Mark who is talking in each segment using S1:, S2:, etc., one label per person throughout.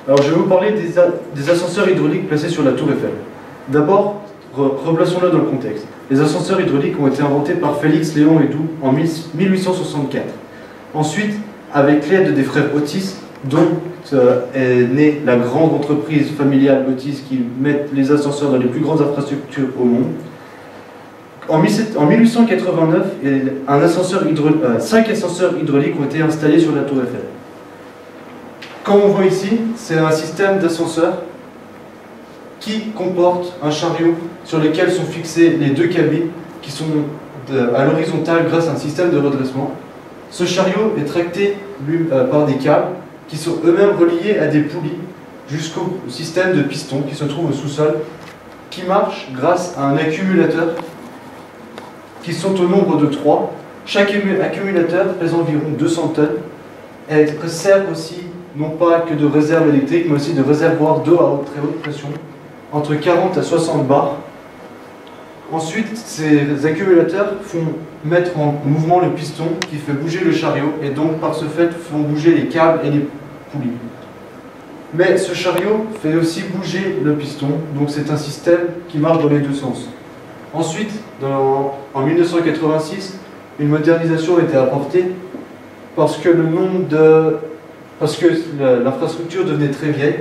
S1: Alors je vais vous parler des ascenseurs hydrauliques placés sur la tour Eiffel. D'abord, replaçons-le dans le contexte. Les ascenseurs hydrauliques ont été inventés par Félix Léon Hédoult en 1864. Ensuite, avec l'aide des frères Otis, dont est née la grande entreprise familiale Otis qui met les ascenseurs dans les plus grandes infrastructures au monde. En 1889, 5 ascenseurs hydrauliques ont été installés sur la tour Eiffel. Comme on voit ici, c'est un système d'ascenseur qui comporte un chariot sur lequel sont fixées les deux cabines qui sont à l'horizontale grâce à un système de redressement. Ce chariot est tracté par des câbles qui sont eux-mêmes reliés à des poulies jusqu'au système de pistons qui se trouve au sous-sol, qui marche grâce à un accumulateur qui sont au nombre de 3. Chaque accumulateur pèse environ 200 tonnes et sert aussi non pas que de réserve électrique mais aussi de réservoir d'eau à très haute pression, entre 40 à 60 bars. Ensuite, ces accumulateurs font mettre en mouvement le piston qui fait bouger le chariot et donc par ce fait font bouger les câbles et les poulies. Mais ce chariot fait aussi bouger le piston, donc c'est un système qui marche dans les deux sens. Ensuite, en 1986, une modernisation a été apportée parce que l'infrastructure devenait très vieille.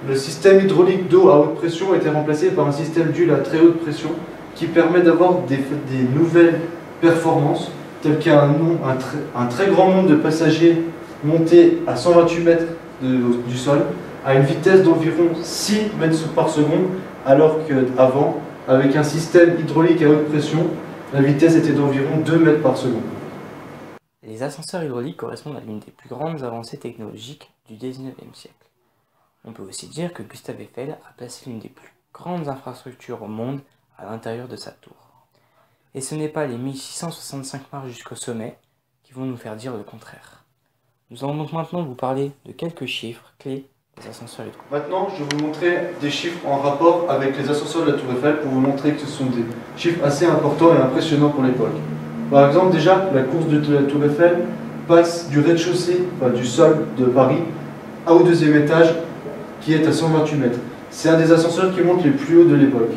S1: Le système hydraulique d'eau à haute pression a été remplacé par un système d'huile à très haute pression qui permet d'avoir des nouvelles performances, telles qu'un très grand nombre de passagers montés à 128 mètres du sol, à une vitesse d'environ 6 mètres par seconde, alors qu'avant, avec un système hydraulique à haute pression, la vitesse était d'environ 2 mètres par seconde.
S2: Les ascenseurs hydrauliques correspondent à l'une des plus grandes avancées technologiques du XIXe siècle. On peut aussi dire que Gustave Eiffel a placé l'une des plus grandes infrastructures au monde à l'intérieur de sa tour. Et ce n'est pas les 1665 marches jusqu'au sommet qui vont nous faire dire le contraire. Nous allons donc maintenant vous parler de quelques chiffres clés des ascenseurs hydrauliques.
S1: Maintenant, je vais vous montrer des chiffres en rapport avec les ascenseurs de la tour Eiffel pour vous montrer que ce sont des chiffres assez importants et impressionnants pour l'époque. Par exemple, déjà, la course de la tour Eiffel passe du rez-de-chaussée, du sol de Paris, au deuxième étage, qui est à 128 mètres. C'est un des ascenseurs qui monte les plus hauts de l'époque.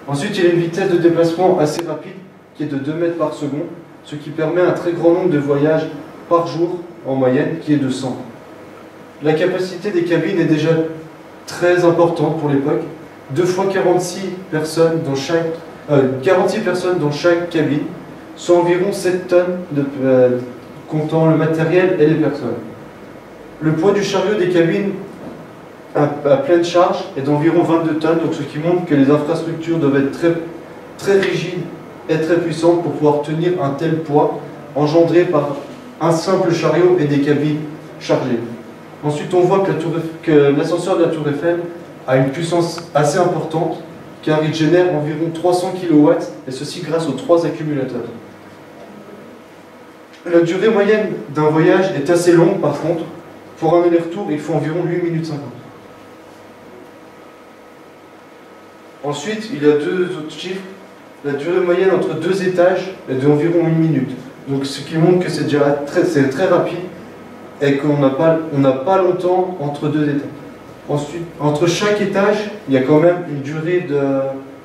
S1: Ensuite, il y a une vitesse de déplacement assez rapide, qui est de 2 mètres par seconde, ce qui permet un très grand nombre de voyages par jour, en moyenne, qui est de 100. La capacité des cabines est déjà très importante pour l'époque. 2 fois 46 personnes dans chaque cabine, soit environ 7 tonnes, comptant le matériel et les personnes. Le poids du chariot des cabines à pleine charge est d'environ 22 tonnes, donc ce qui montre que les infrastructures doivent être très rigides et très puissantes pour pouvoir tenir un tel poids engendré par un simple chariot et des cabines chargées. Ensuite, on voit que l'ascenseur de la tour Eiffel a une puissance assez importante car il génère environ 300 kW et ceci grâce aux 3 accumulateurs. La durée moyenne d'un voyage est assez longue par contre. Pour un aller-retour, il faut environ 8 minutes 50. Ensuite, il y a 2 autres chiffres. La durée moyenne entre 2 étages est d'environ 1 minute. Donc ce qui montre que c'est déjà très rapide et qu'on n'a pas longtemps entre 2 étages. Ensuite, entre chaque étage, il y a quand même une durée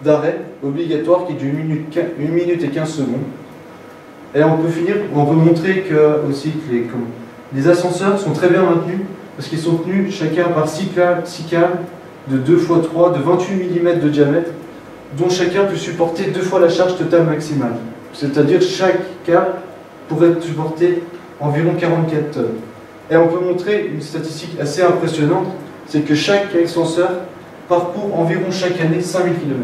S1: d'arrêt obligatoire qui est de 1 minute et 15 secondes. Et on peut montrer que les ascenseurs sont très bien maintenus parce qu'ils sont tenus chacun par 6 câbles de 2 x 3 de 28 mm de diamètre, dont chacun peut supporter 2 fois la charge totale maximale. C'est-à-dire chaque câble pourrait supporter environ 44 tonnes. Et on peut montrer une statistique assez impressionnante, c'est que chaque ascenseur parcourt environ chaque année 5000 km.